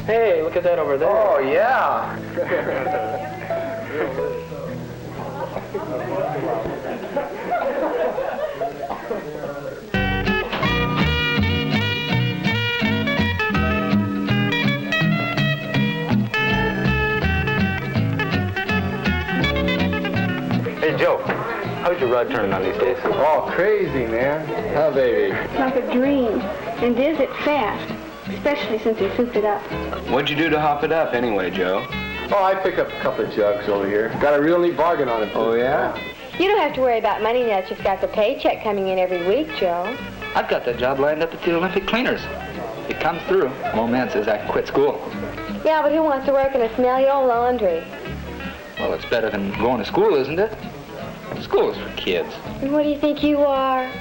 Hey, look at that over there. Oh, yeah. Hey, Joe, how's your rod turning on these days? Oh, crazy, man. Huh, baby? It's like a dream. And is it fast? Especially since you souped it up. What'd you do to hop it up anyway, Joe? Oh, I picked up a couple of jugs over here. Got a real neat bargain on it. Oh, yeah? You don't have to worry about money now that you've got the paycheck coming in every week, Joe. I've got that job lined up at the Olympic Cleaners. If it comes through, old man says I can quit school. Yeah, but who wants to work in a smelly old laundry? Well, it's better than going to school, isn't it? School is for kids. And what do you think you are?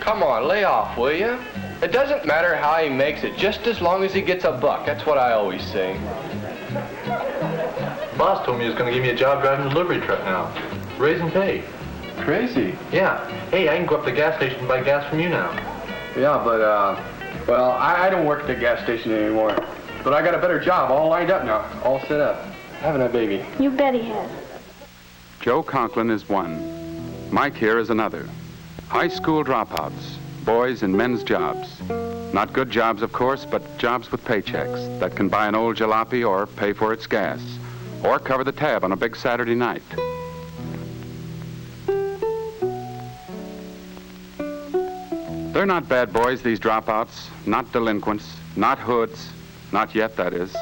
Come on, lay off, will you? It doesn't matter how he makes it, just as long as he gets a buck. That's what I always say. Boss told me he was going to give me a job driving a delivery truck now. Raising pay. Crazy. Yeah. Hey, I can go up to the gas station and buy gas from you now. Yeah, but, well, I don't work at the gas station anymore. But I got a better job all lined up now, all set up. Having a baby. You bet he has. Joe Conklin is one. Mike here is another. High school dropouts, boys in men's jobs. Not good jobs, of course, but jobs with paychecks that can buy an old jalopy or pay for its gas, or cover the tab on a big Saturday night. They're not bad boys, these dropouts, not delinquents, not hoods, not yet, that is.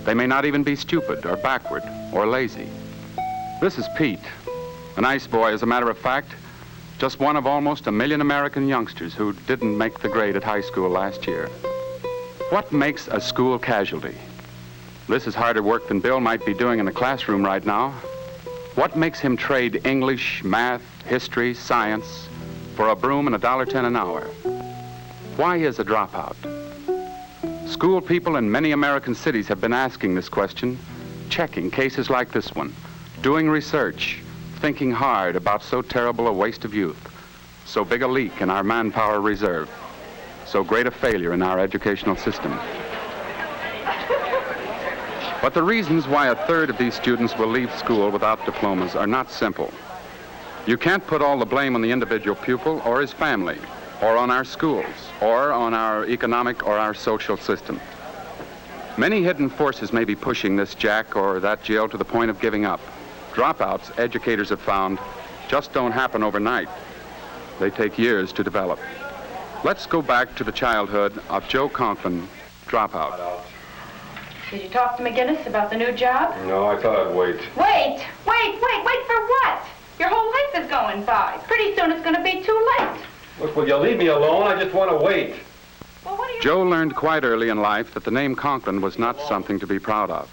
They may not even be stupid or backward or lazy. This is Pete, a nice boy, as a matter of fact, just one of almost 1 million American youngsters who didn't make the grade at high school last year. What makes a school casualty? This is harder work than Bill might be doing in the classroom right now. What makes him trade English, math, history, science for a broom and $1.10 an hour? Why is a dropout? School people in many American cities have been asking this question, checking cases like this one, doing research, thinking hard about so terrible a waste of youth, so big a leak in our manpower reserve, so great a failure in our educational system. But the reasons why 1/3 of these students will leave school without diplomas are not simple. You can't put all the blame on the individual pupil or his family, or on our schools, or on our economic or our social system. Many hidden forces may be pushing this Jack or that Jill to the point of giving up. Dropouts, educators have found, just don't happen overnight. They take years to develop. Let's go back to the childhood of Joe Conklin, dropout. Did you talk to McGinnis about the new job? No, I thought I'd wait. Wait for what? Your whole life is going by. Pretty soon it's going to be too late. Look, will you leave me alone? I just want to wait. Well, what do you... Joe learned quite early in life that the name Conklin was not something to be proud of.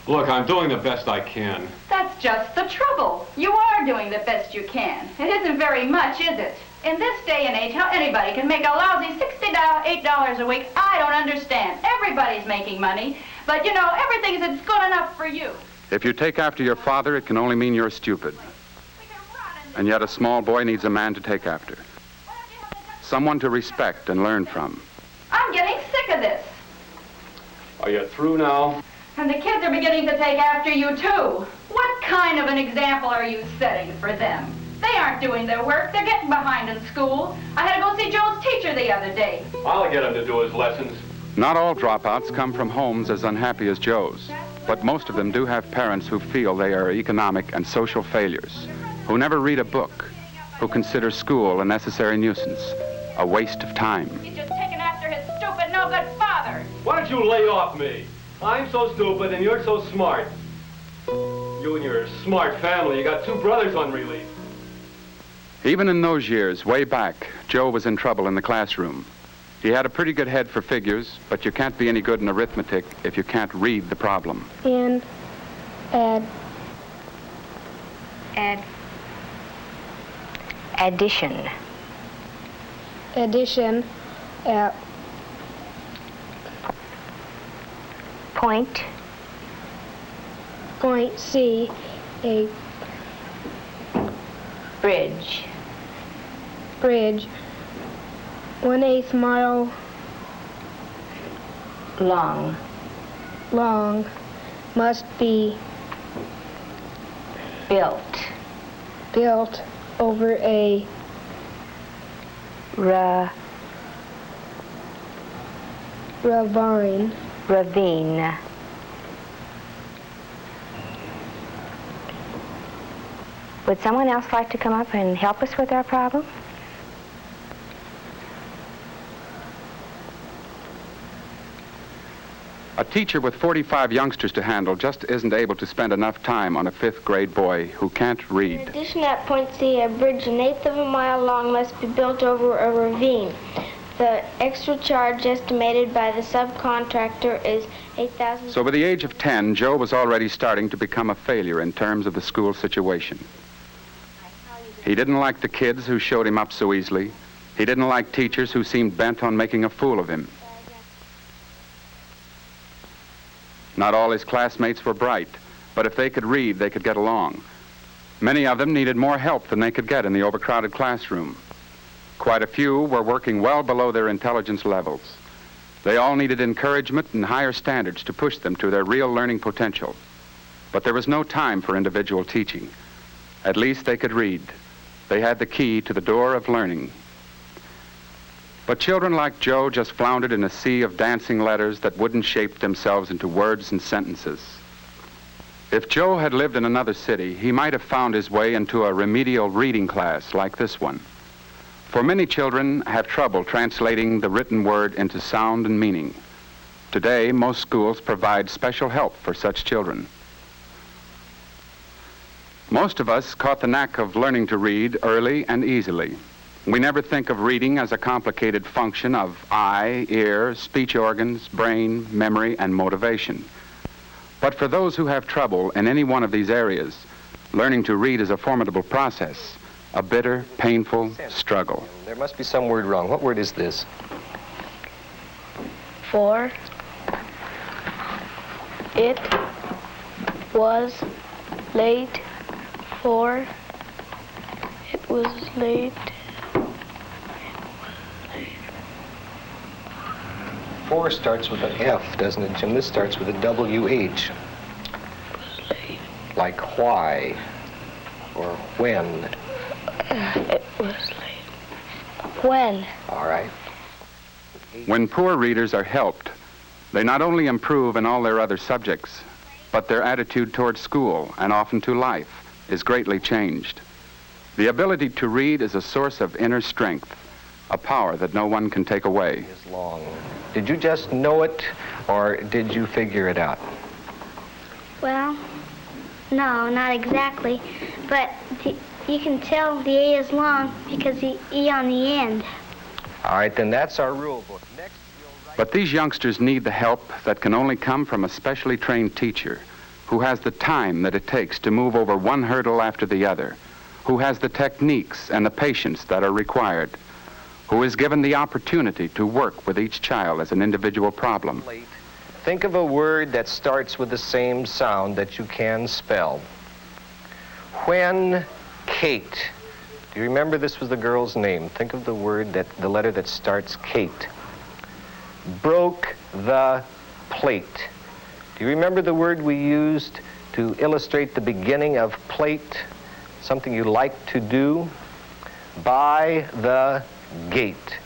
Look, I'm doing the best I can. That's just the trouble. You are doing the best you can. It isn't very much, is it? In this day and age, how anybody can make a lousy $68 a week, I don't understand. Everybody's making money, but you know, everything's good enough for you. If you take after your father, it can only mean you're stupid. And yet a small boy needs a man to take after. Someone to respect and learn from. I'm getting sick of this. Are you through now? And the kids are beginning to take after you, too. What kind of an example are you setting for them? They aren't doing their work. They're getting behind in school. I had to go see Joe's teacher the other day. I'll get him to do his lessons. Not all dropouts come from homes as unhappy as Joe's, but most of them do have parents who feel they are economic and social failures, who never read a book, who consider school a necessary nuisance, a waste of time. He's just taking after his stupid, no-good father. Why don't you lay off me? I'm so stupid and you're so smart. You and your smart family, you got 2 brothers on relief. Even in those years, way back, Joe was in trouble in the classroom. He had a pretty good head for figures, but you can't be any good in arithmetic if you can't read the problem. Addition. Point. Point C, a Bridge. bridge. 1/8 mile Long. long must be Built. over a ravine. Ravine. Would someone else like to come up and help us with our problem? A teacher with 45 youngsters to handle just isn't able to spend enough time on a 5th grade boy who can't In read. addition, at point C, a bridge 1/8 of a mile long must be built over a ravine. The extra charge estimated by the subcontractor is $8,000. So by the age of 10, Joe was already starting to become a failure in terms of the school situation. He didn't like the kids who showed him up so easily. He didn't like teachers who seemed bent on making a fool of him. Not all his classmates were bright, but if they could read, they could get along. Many of them needed more help than they could get in the overcrowded classroom. Quite a few were working well below their intelligence levels. They all needed encouragement and higher standards to push them to their real learning potential. But there was no time for individual teaching. At least they could read. They had the key to the door of learning. But children like Joe just floundered in a sea of dancing letters that wouldn't shape themselves into words and sentences. If Joe had lived in another city, he might have found his way into a remedial reading class like this one. For many children have trouble translating the written word into sound and meaning. Today, most schools provide special help for such children. Most of us caught the knack of learning to read early and easily. We never think of reading as a complicated function of eye, ear, speech organs, brain, memory, and motivation. But for those who have trouble in any one of these areas, learning to read is a formidable process, a bitter, painful struggle. There must be some word wrong. What word is this? For it was late. For it was late. 4 starts with an F, doesn't it, Jim? This starts with a WH. Like why or when. It was late. When? All right. When poor readers are helped, they not only improve in all their other subjects, but their attitude toward school and often to life is greatly changed. The ability to read is a source of inner strength, a power that no one can take away. Is long. Did you just know it, or did you figure it out? Well, no, not exactly. But you can tell the A is long because the E on the end. All right, then that's our rule book. Next, you'll write... But these youngsters need the help that can only come from a specially trained teacher who has the time that it takes to move over one hurdle after the other, who has the techniques and the patience that are required, who is given the opportunity to work with each child as an individual problem. Think of a word that starts with the same sound that you can spell. When Kate, do you remember this was the girl's name? Think of the word, the letter that starts Kate. Broke the plate. Do you remember the word we used to illustrate the beginning of plate? Something you like to do? By the gate.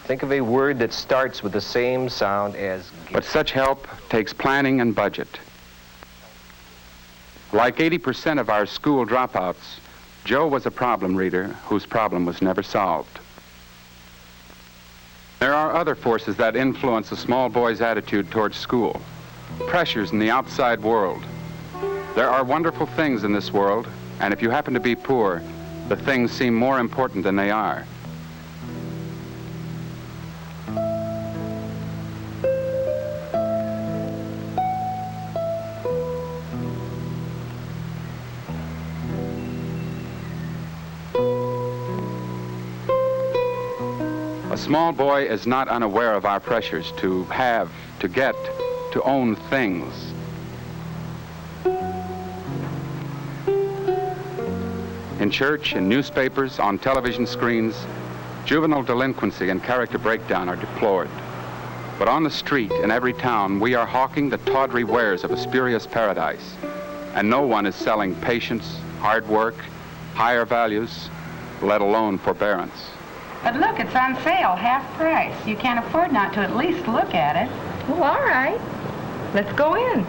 Think of a word that starts with the same sound as gate. But such help takes planning and budget. Like 80% of our school dropouts, Joe was a problem reader whose problem was never solved. There are other forces that influence a small boy's attitude towards school. Pressures in the outside world. There are wonderful things in this world, and if you happen to be poor, the things seem more important than they are. A small boy is not unaware of our pressures to have, to get, to own things. In church, in newspapers, on television screens, Juvenile delinquency and character breakdown are deplored. But on the street in every town, we are hawking the tawdry wares of a spurious paradise. And no one is selling patience, hard work, higher values, let alone forbearance. But look, it's on sale, half price. You can't afford not to at least look at it. Well, all right. Let's go in.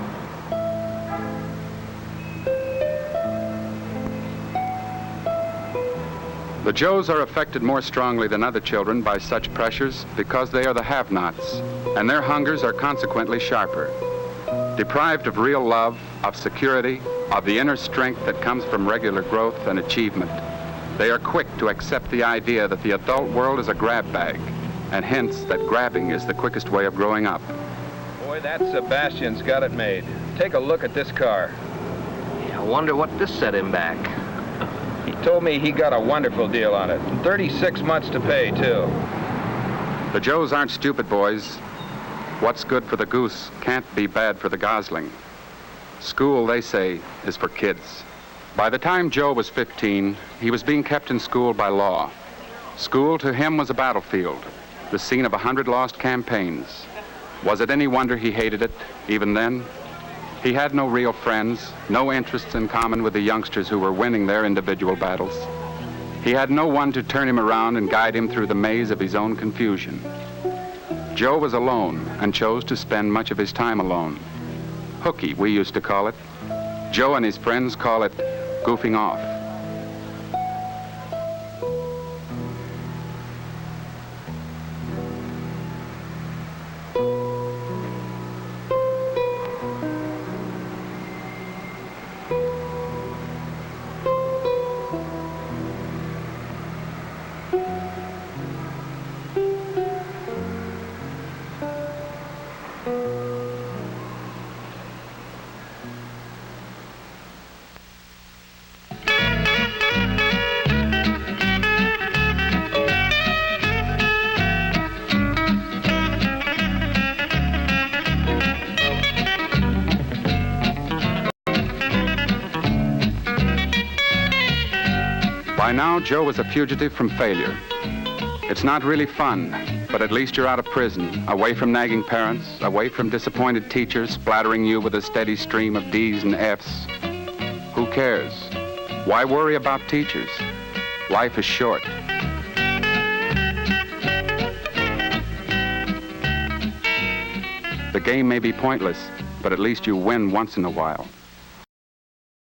The Joes are affected more strongly than other children by such pressures because they are the have-nots, and their hungers are consequently sharper. Deprived of real love, of security, of the inner strength that comes from regular growth and achievement, they are quick to accept the idea that the adult world is a grab bag, and hence that grabbing is the quickest way of growing up. Boy, that Sebastian's got it made. Take a look at this car. I wonder what this set him back. He told me he got a wonderful deal on it. 36 months to pay, too. The Joes aren't stupid, boys. What's good for the goose can't be bad for the gosling. School, they say, is for kids. By the time Joe was 15, he was being kept in school by law. School to him was a battlefield, the scene of 100 lost campaigns. Was it any wonder he hated it, even then? He had no real friends, no interests in common with the youngsters who were winning their individual battles. He had no one to turn him around and guide him through the maze of his own confusion. Joe was alone and chose to spend much of his time alone. Hooky, we used to call it. Joe and his friends call it goofing off. By now, Joe was a fugitive from failure. It's not really fun, but at least you're out of prison, away from nagging parents, away from disappointed teachers splattering you with a steady stream of D's and F's. Who cares? Why worry about teachers? Life is short. The game may be pointless, but at least you win once in a while.